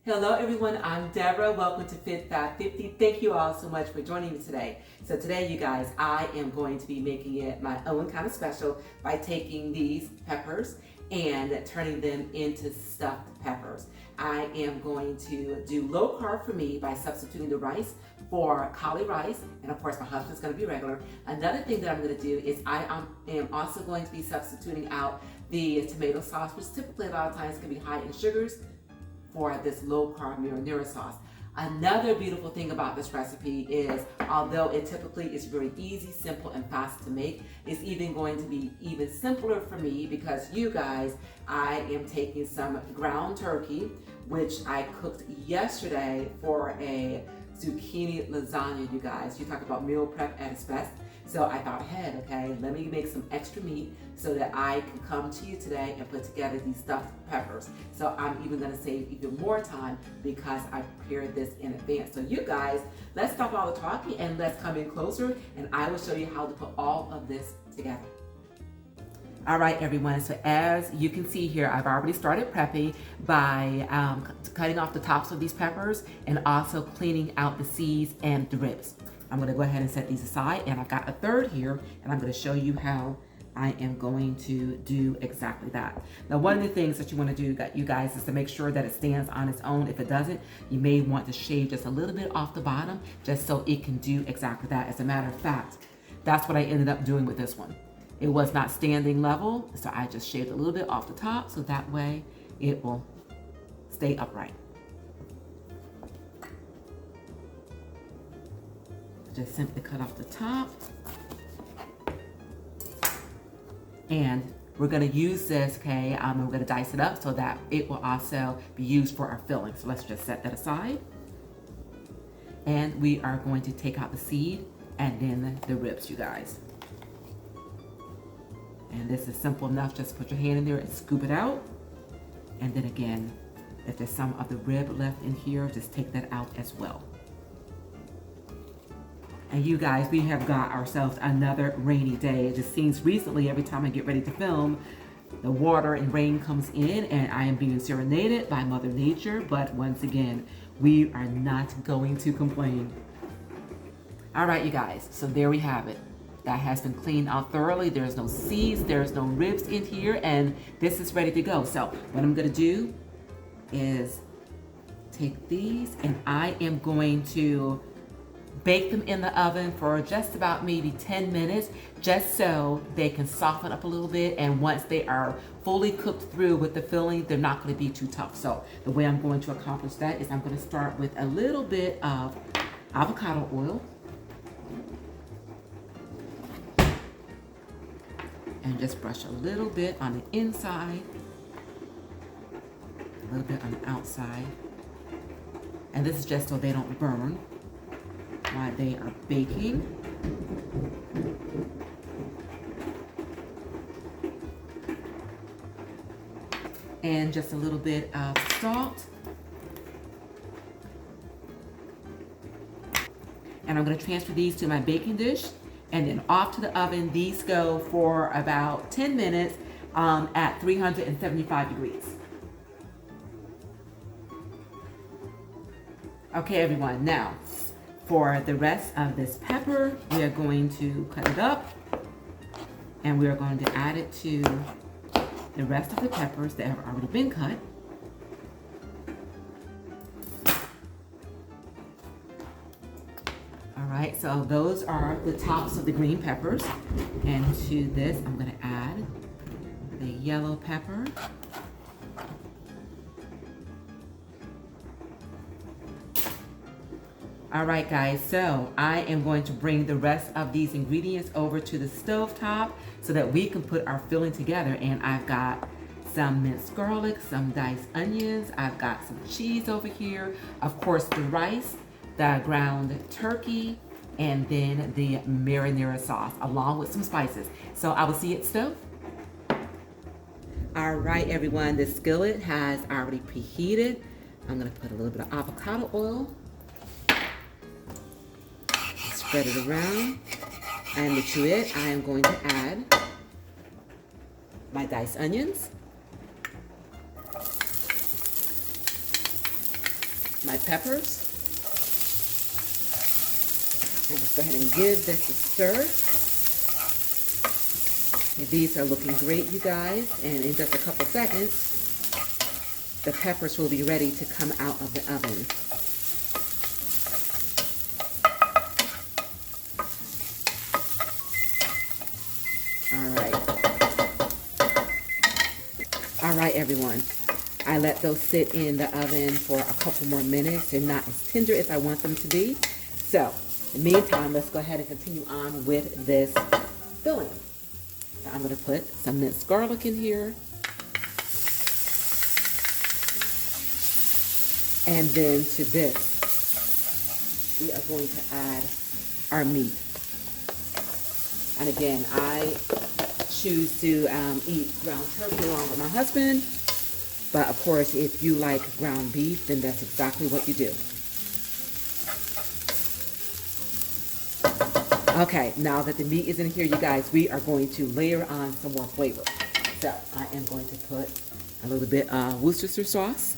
Hello everyone, I'm Deborah. Welcome to Fit Fat 50. Thank you all so much for joining me today. So today, you guys, I am going to be making it my own kind of special by taking these peppers and turning them into stuffed peppers. I am going to do low carb for me by substituting the rice for cauli rice, and of course my husband's going to be regular. Another thing that I'm going to do is I am also going to be substituting out the tomato sauce, which typically a lot of times can be high in sugars, for this low carb marinara sauce. Another beautiful thing about this recipe is, although it typically is very easy, simple, and fast to make, it's even going to be even simpler for me because you guys, I am taking some ground turkey, which I cooked yesterday for a zucchini lasagna, you guys. You talk about meal prep at its best. So I thought ahead, okay, let me make some extra meat so that I can come to you today and put together these stuffed peppers. So I'm even gonna save even more time because I prepared this in advance. So you guys, let's stop all the talking and let's come in closer and I will show you how to put all of this together. All right, everyone, so as you can see here, I've already started prepping by cutting off the tops of these peppers and also cleaning out the seeds and the ribs. I'm gonna go ahead and set these aside, and I've got a third here, and I'm gonna show you how I am going to do exactly that. Now, one of the things that you wanna do, you guys, is to make sure that it stands on its own. If it doesn't, you may want to shave just a little bit off the bottom, just so it can do exactly that. As a matter of fact, that's what I ended up doing with this one. It was not standing level, so I just shaved a little bit off the top, so that way it will stay upright. Just simply cut off the top. And we're gonna use this, okay, we're gonna dice it up so that it will also be used for our filling. So let's just set that aside. And we are going to take out the seed and then the ribs, you guys. And this is simple enough, just put your hand in there and scoop it out. And then again, if there's some of the rib left in here, just take that out as well. And you guys, we have got ourselves another rainy day. It just seems recently, every time I get ready to film, the water and rain comes in and I am being serenaded by Mother Nature. But once again, we are not going to complain. All right, you guys, so there we have it. That has been cleaned out thoroughly. There's no seeds, there's no ribs in here, and this is ready to go. So what I'm gonna do is take these and I am going to bake them in the oven for just about maybe 10 minutes, just so they can soften up a little bit. And once they are fully cooked through with the filling, they're not going to be too tough. So the way I'm going to accomplish that is I'm going to start with a little bit of avocado oil. And just brush a little bit on the inside, a little bit on the outside. And this is just so they don't burn while they are baking. And just a little bit of salt. And I'm going to transfer these to my baking dish and then off to the oven. These go for about 10 minutes at 375 degrees. Okay, everyone, now for the rest of this pepper, we are going to cut it up and we are going to add it to the rest of the peppers that have already been cut. All right, so those are the tops of the green peppers. And to this, I'm gonna add the yellow pepper. All right, guys, so I am going to bring the rest of these ingredients over to the stove top so that we can put our filling together. And I've got some minced garlic, some diced onions, I've got some cheese over here, of course the rice, the ground turkey, and then the marinara sauce along with some spices. So I will see you at the stove. All right, everyone, the skillet has already preheated. I'm gonna put a little bit of avocado oil. Spread it around, and to it, I am going to add my diced onions. my peppers. And just go ahead and give this a stir. And these are looking great, you guys. And in just a couple seconds, the peppers will be ready to come out of the oven. All right, everyone. I let those sit in the oven for a couple more minutes. They're not as tender as I want them to be. So, in the meantime, let's go ahead and continue on with this filling. So I'm going to put some minced garlic in here. And then to this, we are going to add our meat. And again, I choose to eat ground turkey along with my husband. But of course, if you like ground beef, then that's exactly what you do. Okay, now that the meat is in here, you guys, we are going to layer on some more flavor. So I am going to put a little bit of Worcester sauce.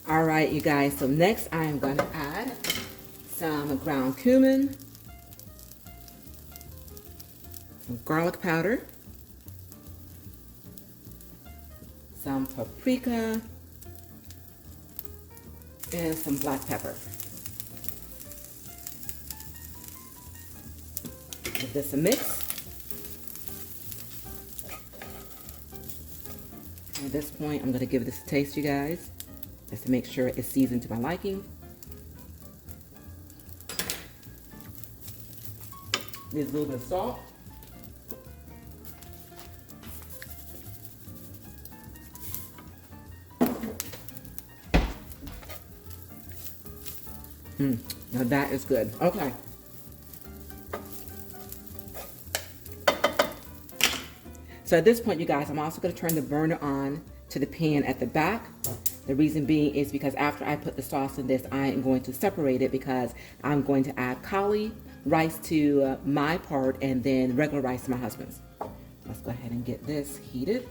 All right, you guys, so next I am going to add some ground cumin, some garlic powder, some paprika, and some black pepper. Give this a mix. At this point, I'm going to give this a taste, you guys, just to make sure it's seasoned to my liking. Needs a little bit of salt. Now that is good. Okay. So at this point, you guys, I'm also going to turn the burner on to the pan at the back. The reason being is because after I put the sauce in this, I am going to separate it because I'm going to add cauli rice to my part and then regular rice to my husband's. Let's go ahead and get this heated.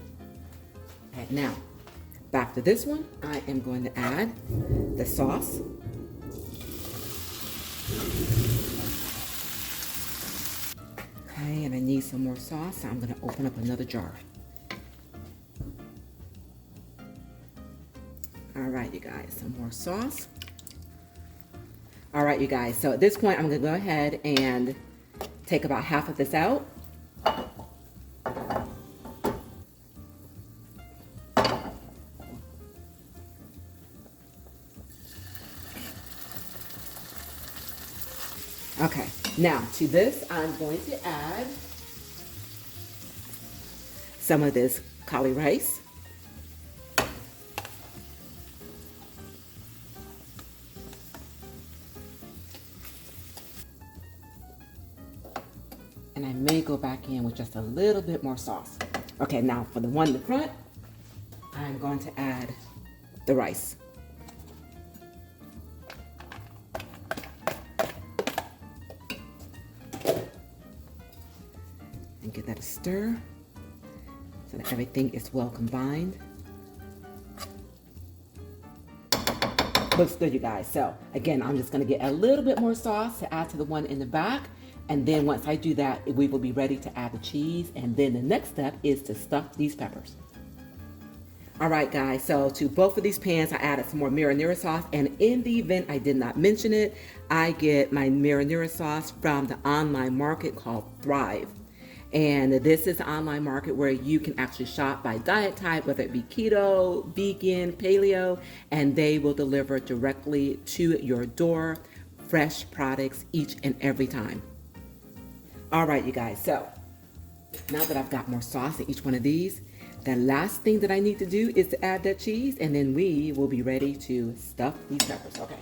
And now, back to this one, I am going to add the sauce. Okay, and I need some more sauce, so I'm going to open up another jar. All right, you guys, some more sauce. All right, you guys, so at this point, I'm going to go ahead and take about half of this out. Okay, now to this, I'm going to add some of this cauli rice. And I may go back in with just a little bit more sauce. Okay, now for the one in the front, I'm going to add the rice. And give that a stir so that everything is well combined. Looks good, you guys. So again, I'm just gonna get a little bit more sauce to add to the one in the back. And then once I do that, we will be ready to add the cheese. And then the next step is to stuff these peppers. All right, guys, so to both of these pans, I added some more marinara sauce. And in the event I did not mention it, I get my marinara sauce from the online market called Thrive. And this is an online market where you can actually shop by diet type, whether it be keto, vegan, paleo, and they will deliver directly to your door, fresh products each and every time. All right, you guys, so now that I've got more sauce in each one of these, the last thing that I need to do is to add that cheese, and then we will be ready to stuff these peppers. Okay.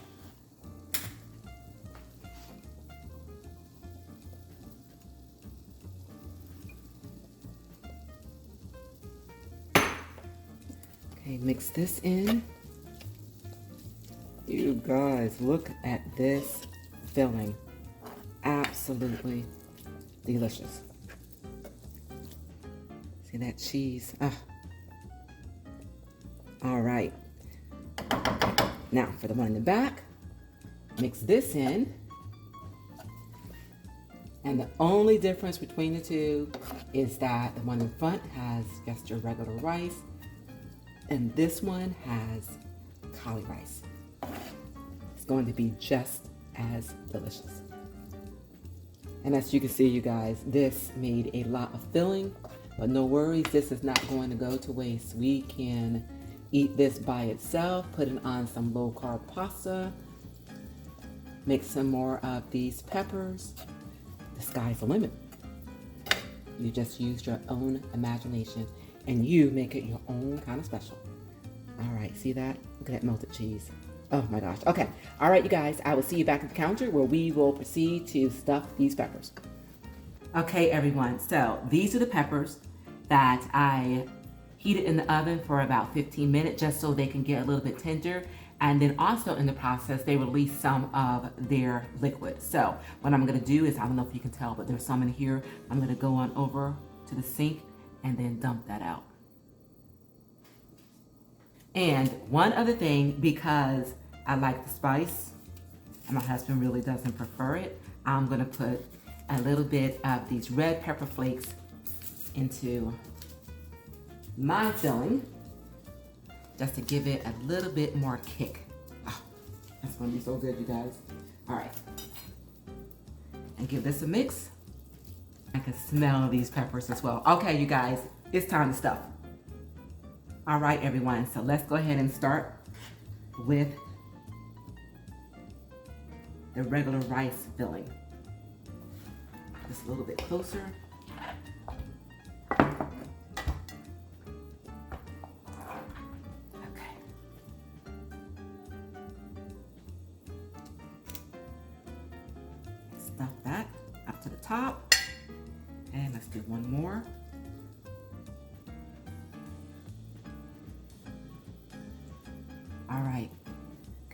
Okay, mix this in. You guys, look at this filling. Absolutely delicious. See that cheese? Ah. All right. Now for the one in the back, mix this in. And the only difference between the two is that the one in front has just your regular rice, and this one has cauli rice. It's going to be just as delicious. And as you can see, you guys, this made a lot of filling, but no worries, this is not going to go to waste. We can eat this by itself, put it on some low carb pasta, make some more of these peppers. The sky's the limit. You just used your own imagination and you make it your own kind of special. All right, see that? Look at that melted cheese. Oh my gosh. Okay. All right, you guys, I will see you back at the counter where we will proceed to stuff these peppers. Okay, everyone. So these are the peppers that I heated in the oven for about 15 minutes just so they can get a little bit tender. And then also in the process, they release some of their liquid. So what I'm gonna do is, I don't know if you can tell, but there's some in here. I'm gonna go on over to the sink and then dump that out. And one other thing, because I like the spice, and my husband really doesn't prefer it, I'm gonna put a little bit of these red pepper flakes into my filling, just to give it a little bit more kick. Oh, that's gonna be so good, you guys. All right, and give this a mix. I can smell these peppers as well. Okay, you guys, it's time to stuff. All right, everyone, so let's go ahead and start with the regular rice filling. Just a little bit closer. Stuff that up to the top, and let's do one more. All right,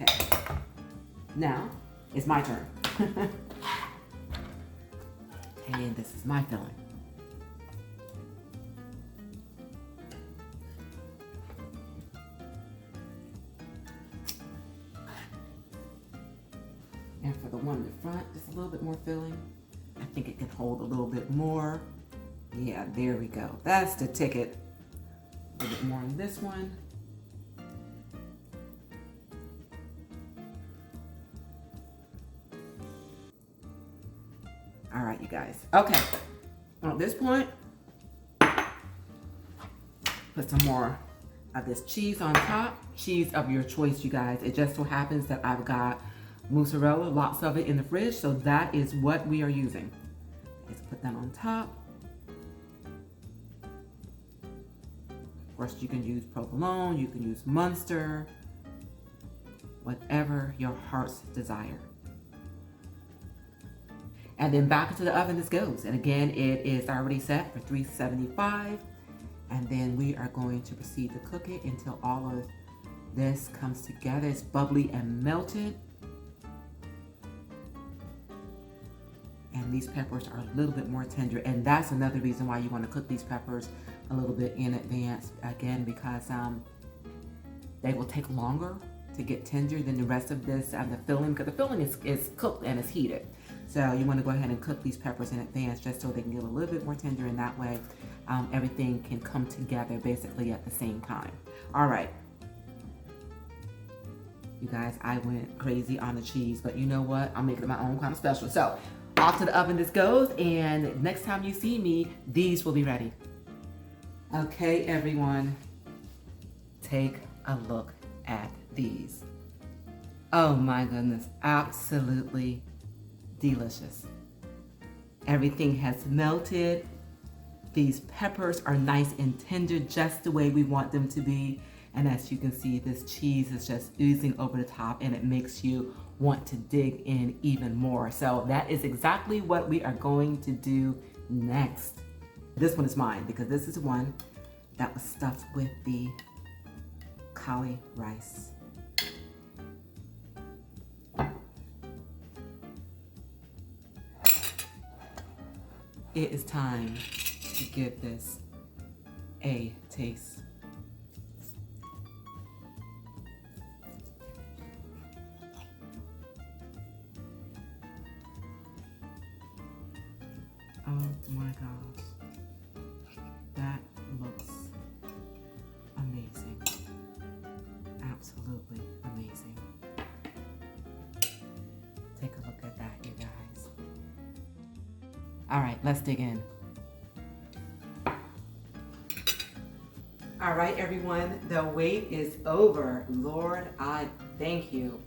okay, now it's my turn. And this is my filling. And for the one in the front, just a little bit more filling. I think it can hold a little bit more. Yeah, there we go. That's the ticket. A little bit more on this one. All right, you guys. Okay, at this point, put some more of this cheese on top. Cheese of your choice, you guys. It just so happens that I've got mozzarella, lots of it in the fridge, so that is what we are using. Let's put that on top. Of course, you can use provolone, you can use Munster, whatever your heart's desire. And then back into the oven this goes. And again, it is already set for 375. And then we are going to proceed to cook it until all of this comes together. It's bubbly and melted. And these peppers are a little bit more tender. And that's another reason why you want to cook these peppers a little bit in advance. Again, because they will take longer to get tender than the rest of this, the filling, because the filling is cooked and it's heated. So you want to go ahead and cook these peppers in advance just so they can get a little bit more tender, and that way everything can come together basically at the same time. All right. You guys, I went crazy on the cheese, but you know what? I'm making it my own kind of special. So off to the oven this goes, and next time you see me, these will be ready. Okay, everyone, take a look at these. Oh my goodness, absolutely delicious. Everything has melted. These peppers are nice and tender, just the way we want them to be. And as you can see, this cheese is just oozing over the top, and it makes you want to dig in even more. So that is exactly what we are going to do next. This one is mine because this is the one that was stuffed with the cauli rice. It is time to give this a taste. Oh my gosh, that looks amazing. Absolutely amazing. Take a look at that, you guys. All right, let's dig in. All right, everyone, the wait is over. Lord, I thank you.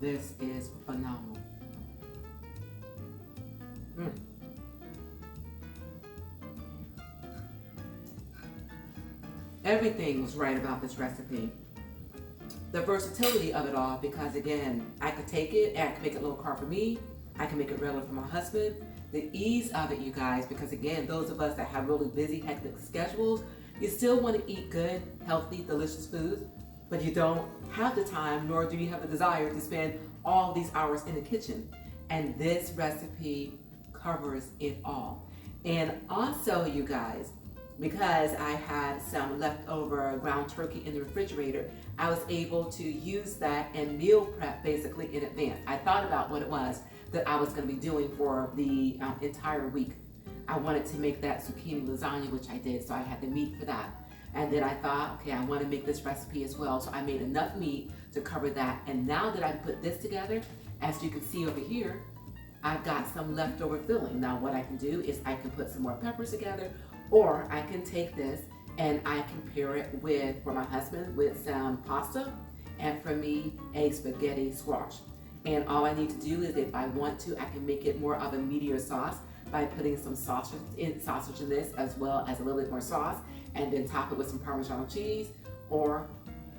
This is phenomenal. Everything was right about this recipe. The versatility of it all, because again, I could take it and I could make it low carb for me. I can make it regular for my husband. The ease of it, you guys, because again, those of us that have really busy, hectic schedules, you still want to eat good, healthy, delicious foods, but you don't have the time, nor do you have the desire to spend all these hours in the kitchen. And this recipe covers it all. And also, you guys, because I had some leftover ground turkey in the refrigerator, I was able to use that and meal prep basically in advance. I thought about what it was that I was going to be doing for the entire week. I wanted to make that zucchini lasagna, which I did, so I had the meat for that. And then I thought, okay, I want to make this recipe as well, so I made enough meat to cover that. And now that I put this together, as you can see over here, I've got some leftover filling. Now what I can do is I can put some more peppers together, or I can take this and I can pair it with, for my husband, with some pasta, and for me, a spaghetti squash. And all I need to do is, if I want to, I can make it more of a meatier sauce by putting some sausage in this, as well as a little bit more sauce, and then top it with some Parmesan cheese, or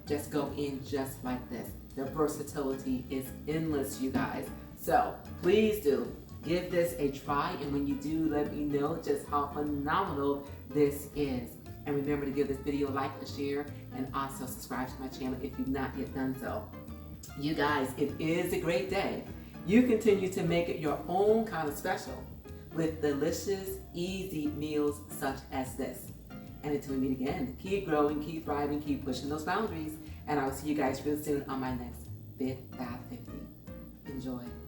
just go in just like this. The versatility is endless, you guys. So please do give this a try, and when you do, let me know just how phenomenal this is. And remember to give this video a like, a share, and also subscribe to my channel if you've not yet done so. You guys, it is a great day. You continue to make it your own kind of special with delicious, easy meals such as this. And until we meet again, keep growing, keep thriving, keep pushing those boundaries. And I will see you guys real soon on my next Fit 50. Enjoy.